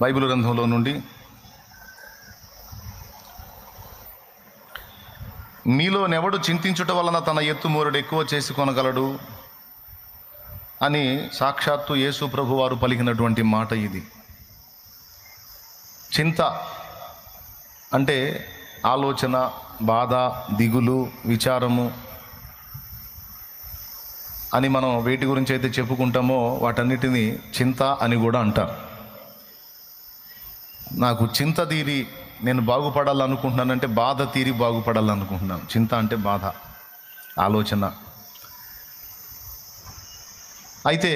Bible గ్రంథంలో నుండి మీలోనెవడు చింతించుట వలన తన ఎత్తుమూరుడు ఎక్కువ చేసి కొనగలడు అని సాక్షాత్తు యేసు ప్రభు వారు పలికినటువంటి మాట ఇది. చింత అంటే ఆలోచన, బాధ, దిగులు, విచారము అని మనం వేటి గురించి అయితే చెప్పుకుంటామో వాటన్నిటినీ చింత అని కూడా అంటారు. నాకు చింత తీరి నేను బాగుపడాలనుకుంటున్నానంటే బాధ తీరి బాగుపడాలనుకుంటున్నాను. చింత అంటే బాధ, ఆలోచన. అయితే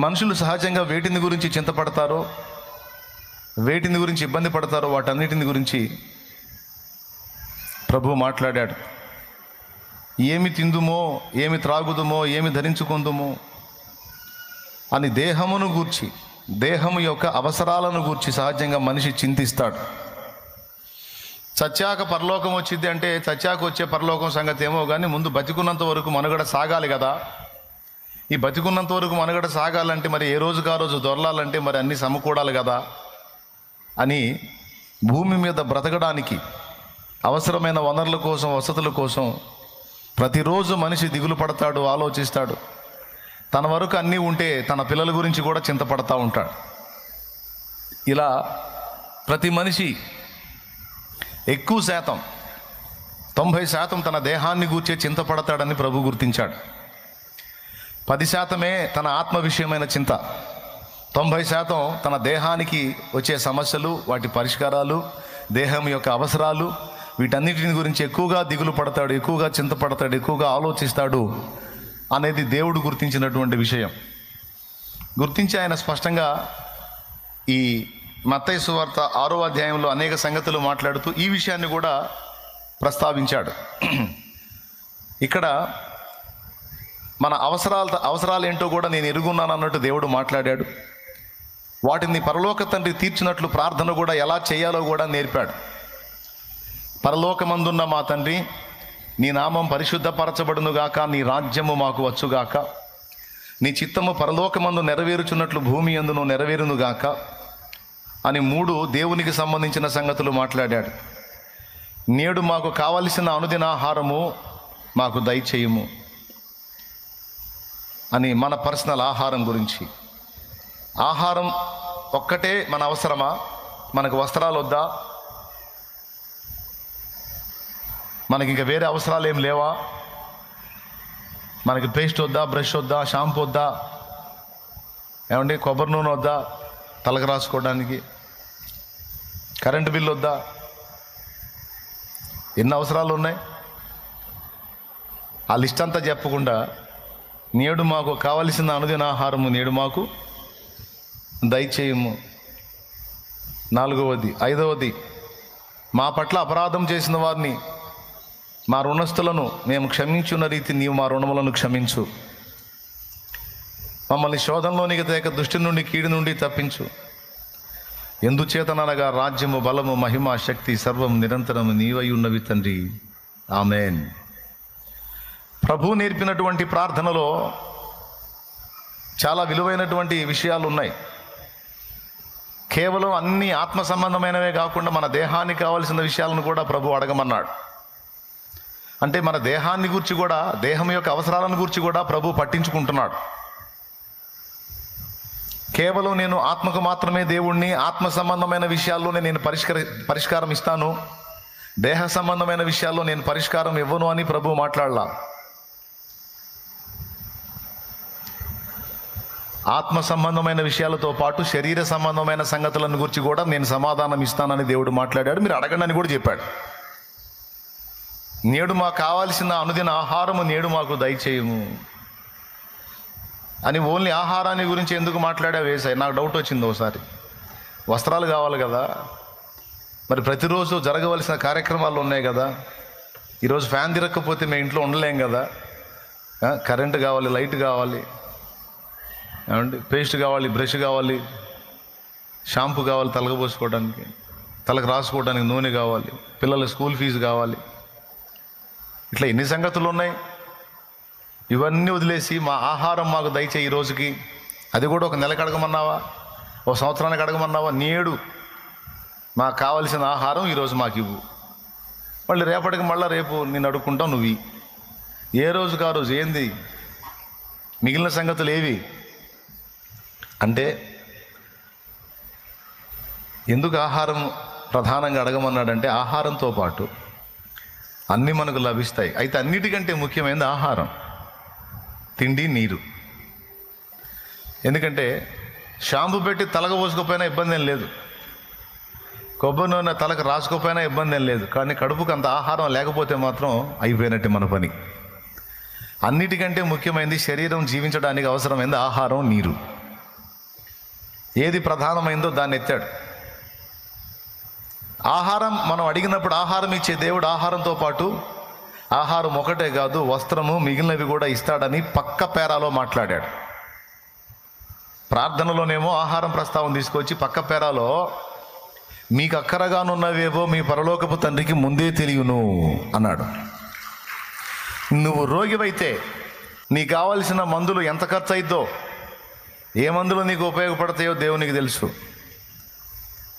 మనుషులు సహజంగా వేటిని గురించి చింతపడతారో, వేటిని గురించి ఇబ్బంది పడతారో వాటన్నిటిని గురించి ప్రభు మాట్లాడాడు. ఏమి తిందుమో, ఏమి త్రాగుదుమో, ఏమి ధరించుకుందుమో అని దేహమును గూర్చి, దేహము యొక్క అవసరాలను గూర్చి సహజంగా మనిషి చింతిస్తాడు. చచ్చాక పరలోకం వచ్చింది అంటే చచ్చాక వచ్చే పరలోకం సంగతి ఏమో కానీ ముందు బతికున్నంత వరకు మనుగడ సాగాలి కదా. ఈ బతికున్నంత వరకు మనుగడ సాగాలంటే మరి ఏ రోజుకు ఆ రోజు దొరలాలంటే మరి అన్నీ సమకూడాలి కదా అని భూమి మీద బ్రతకడానికి అవసరమైన వనరుల కోసం, వసతుల కోసం ప్రతిరోజు మనిషి దిగులు పడతాడు, ఆలోచిస్తాడు. తన వరకు అన్నీ ఉంటే తన పిల్లల గురించి కూడా చింతపడతా ఉంటాడు. ఇలా ప్రతి మనిషి ఎక్కువ శాతం 90% తన దేహాన్ని గూర్చే చింతపడతాడని ప్రభు గుర్తించాడు. 10% తన ఆత్మ విషయమైన చింత, 90% తన దేహానికి వచ్చే సమస్యలు, వాటి పరిష్కారాలు, దేహం యొక్క అవసరాలు, వీటన్నిటిని గురించి ఎక్కువగా దిగులు పడతాడు, ఎక్కువగా చింతపడతాడు, ఎక్కువగా ఆలోచిస్తాడు అనేది దేవుడు గుర్తించినటువంటి విషయం. గుర్తించి ఆయన స్పష్టంగా ఈ మత్తయి సువార్త 6వ అధ్యాయంలో అనేక సంగతులు మాట్లాడుతూ ఈ విషయాన్ని కూడా ప్రస్తావించాడు. ఇక్కడ మన అవసరాలు ఏంటో కూడా నేను ఎరుగున్నాను అన్నట్టు దేవుడు మాట్లాడాడు. వాటిని పరలోక తండ్రి తీర్చినట్లు ప్రార్థన కూడా ఎలా చేయాలో కూడా నేర్పాడు. పరలోకమందున్న మా తండ్రి, నీ నామం పరిశుద్ధపరచబడునుగాక, నీ రాజ్యము మాకు వచ్చుగాక, నీ చిత్తము పరలోకమందు నెరవేరుచున్నట్లు భూమి యందును నెరవేరునుగాక అని 3 దేవునికి సంబంధించిన సంగతులు మాట్లాడాడు. నేడు మాకు కావలసిన అనుదిన ఆహారము మాకు దయచేయము అని మన పర్సనల్ ఆహారం గురించి. ఆహారం ఒక్కటే మన అవసరమా? మనకు వస్త్రాలు వద్దా? మనకి ఇంకా వేరే అవసరాలు ఏం లేవా? మనకి పేస్ట్ వద్దా, బ్రష్ వద్దా, షాంపూ వద్దా, ఏమండి కొబ్బరి నూనె వద్దా తలకు రాసుకోవడానికి, కరెంటు బిల్లు వద్దా? ఎన్ని అవసరాలు ఉన్నాయి? ఆ లిస్ట్ అంతా చెప్పకుండా నేడు మాకు కావలసిన అనుదిన ఆహారము నేడు మాకు దయచేయము. 4వది. 5వది, మా పట్ల అపరాధం చేసిన వారిని, మా రుణస్థులను మేము క్షమించున్న రీతి నీవు మా రుణములను క్షమించు. మమ్మల్ని శోధనలోనికి తేక దుష్టి నుండి, కీడు నుండి తప్పించు. ఎందుచేతనగా రాజ్యము, బలము, మహిమ, శక్తి సర్వం నిరంతరము నీవై ఉన్నవి తండ్రి. ఆమేన్. ప్రభు నేర్పినటువంటి ప్రార్థనలో చాలా విలువైనటువంటి విషయాలు ఉన్నాయి. కేవలం అన్ని ఆత్మ సంబంధమైనవే కాకుండా మన దేహానికి కావాల్సిన విషయాలను కూడా ప్రభు అడగమన్నాడు. అంటే మన దేహాన్ని గురించి కూడా, దేహం యొక్క అవసరాలను గురించి కూడా ప్రభు పట్టించుకుంటున్నాడు. కేవలం నేను ఆత్మకు మాత్రమే దేవుణ్ణి, ఆత్మ సంబంధమైన విషయాల్లోనే నేను పరిష్కారం ఇస్తాను, దేహ సంబంధమైన విషయాల్లో నేను పరిష్కారం ఇవ్వను అని ప్రభు మాట్లాడలా. ఆత్మ సంబంధమైన విషయాలతో పాటు శరీర సంబంధమైన సంగతులను గురించి కూడా నేను సమాధానం ఇస్తానని దేవుడు మాట్లాడాడు. మీరు అడగండి అని కూడా చెప్పాడు. నేడు మాకు కావాల్సిన అనుదిన ఆహారము నేడు మాకు దయచేయము అని ఓన్లీ ఆహారాన్ని గురించి ఎందుకు మాట్లాడా వేసాయి? నాకు డౌట్ వచ్చింది ఒకసారి. వస్త్రాలు కావాలి కదా, మరి ప్రతిరోజు జరగవలసిన కార్యక్రమాలు ఉన్నాయి కదా. ఈరోజు ఫ్యాన్ తిరగకపోతే మేము ఇంట్లో ఉండలేం కదా. కరెంటు కావాలి, లైట్ కావాలి, ఏమండి పేస్ట్ కావాలి, బ్రష్ కావాలి, షాంపూ కావాలి, తలకు పోసుకోవడానికి, తలకు రాసుకోవడానికి నూనె కావాలి, పిల్లల స్కూల్ ఫీజు కావాలి. ఇట్లా ఎన్ని సంగతులు ఉన్నాయి. ఇవన్నీ వదిలేసి మా ఆహారం మాకు దయచేయి ఈ రోజుకి, అది కూడా ఒక నెలకు అడగమన్నావా? ఓ సంవత్సరానికి అడగమన్నావా, నేడు మాకు కావలసిన ఆహారం ఈరోజు మాకు ఇవ్వు. మళ్ళీ రేపటికి మళ్ళీ రేపు నేను అడుక్కుంటావు, నువ్వు ఏ రోజుకు ఆ రోజు ఏంది మిగిలిన సంగతులు ఏవి అంటే, ఎందుకు ఆహారం ప్రధానంగా అడగమన్నాడంటే ఆహారంతో పాటు అన్నీ మనకు లభిస్తాయి. అయితే అన్నిటికంటే ముఖ్యమైనది ఆహారం, తిండి, నీరు. ఎందుకంటే షాంపూ పెట్టి తలకు పోసుకోపోయినా ఇబ్బంది ఏం లేదు, కొబ్బరి నూనె తలకు రాసుకోపోయినా ఇబ్బంది ఏం లేదు, కానీ కడుపుకు అంత ఆహారం లేకపోతే మాత్రం అయిపోయినట్టే మన పని. అన్నిటికంటే ముఖ్యమైనది శరీరం జీవించడానికి అవసరమైనది ఆహారం, నీరు. ఏది ప్రధానమైందో దాన్ని ఎత్తాడు. ఆహారం మనం అడిగినప్పుడు ఆహారం ఇచ్చే దేవుడు ఆహారంతో పాటు ఆహారం ఒకటే కాదు, వస్త్రము మిగిలినవి కూడా ఇస్తాడని పక్క పేరాలో మాట్లాడాడు. ప్రార్థనలోనేమో ఆహారం ప్రస్తావన తీసుకొచ్చి పక్క పేరాలో మీకు అక్కరగానున్నవేవో మీ పరలోకపు తండ్రికి ముందే తెలియను అన్నాడు. నువ్వు రోగివైతే నీకు కావలసిన మందులు ఎంత ఖర్చు అయిద్దో, ఏ మందులు నీకు ఉపయోగపడతాయో దేవునికి తెలుసు.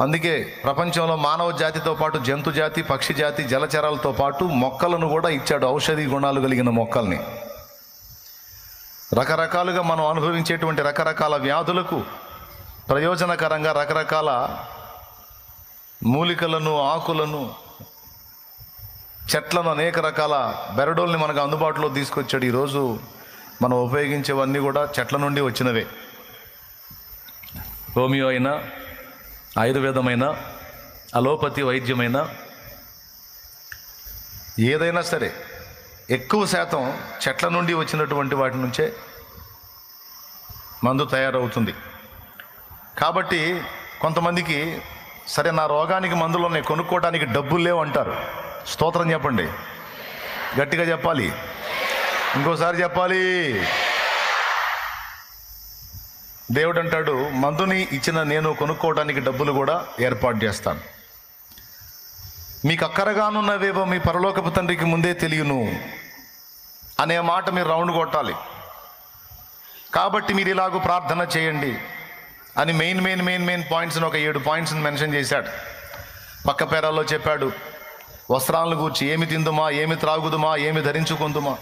అందుకే ప్రపంచంలో మానవ జాతితో పాటు జంతు జాతి, పక్షి జాతి, జలచరాలతో పాటు మొక్కలను కూడా ఇచ్చాడు, ఔషధి గుణాలు కలిగిన మొక్కల్ని. రకరకాలుగా మనం అనుభవించేటువంటి రకరకాల వ్యాధులకు ప్రయోజనకరంగా రకరకాల మూలికలను, ఆకులను, చెట్లను, అనేక రకాల బెరడోల్ని మనకు అందుబాటులో తీసుకొచ్చాడు. ఈరోజు మనం ఉపయోగించేవన్నీ కూడా చెట్ల నుండి వచ్చినవే. హోమియో అయినా, ఆయుర్వేదమైన, అలోపతి వైద్యమైన, ఏదైనా సరే ఎక్కువ శాతం చెట్ల నుండి వచ్చినటువంటి వాటి నుంచే మందు తయారవుతుంది. కాబట్టి కొంతమందికి సరే నా రోగానికి మందులు ఉన్నాయి, కొనుక్కోవడానికి డబ్బులు లేవు అంటారు. స్తోత్రం చెప్పండి, గట్టిగా చెప్పాలి, ఇంకోసారి చెప్పాలి. దేవుడు అంటాడు, మందుని ఇచ్చిన నేను కొనుక్కోవడానికి డబ్బులు కూడా ఏర్పాటు చేస్తాను. మీకు అక్కరగానున్నవేవో మీ పరలోకపు తండ్రికి ముందే తెలియను అనే మాట మీరు రౌండ్ కొట్టాలి. కాబట్టి మీరు ఇలాగూ ప్రార్థన చేయండి అని మెయిన్ పాయింట్స్ని ఒక 7 పాయింట్స్ని మెన్షన్ చేశాడు. పక్క పేరాల్లో చెప్పాడు, వస్త్రాలను గూర్చి ఏమి తిందుమా, ఏమి త్రాగుదుమా, ఏమి ధరించుకుందుమా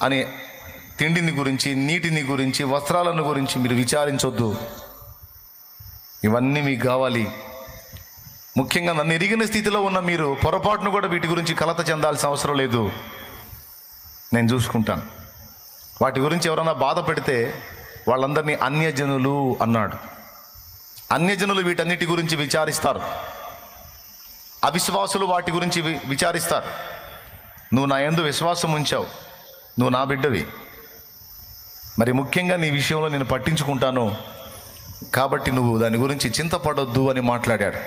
అని, తిండిని గురించి, నీటిని గురించి, వస్త్రాలను గురించి మీరు విచారించొద్దు. ఇవన్నీ మీకు కావాలి. ముఖ్యంగా నన్ను ఎరిగిన స్థితిలో ఉన్న మీరు పొరపాటును కూడా వీటి గురించి కలత చెందాల్సిన అవసరం లేదు, నేను చూసుకుంటాను. వాటి గురించి ఎవరైనా బాధ పెడితే వాళ్ళందరినీ అన్యజనులు అన్నాడు. అన్యజనులు వీటన్నిటి గురించి విచారిస్తారు, అవిశ్వాసులు వాటి గురించి విచారిస్తారు. నువ్వు నా యందు విశ్వాసం ఉంచావు, నువ్వు నా బిడ్డవి, మరి ముఖ్యంగా నీ విషయంలో నేను పట్టించుకుంటాను, కాబట్టి నువ్వు దాని గురించి చింతపడొద్దు అని మాట్లాడాడు.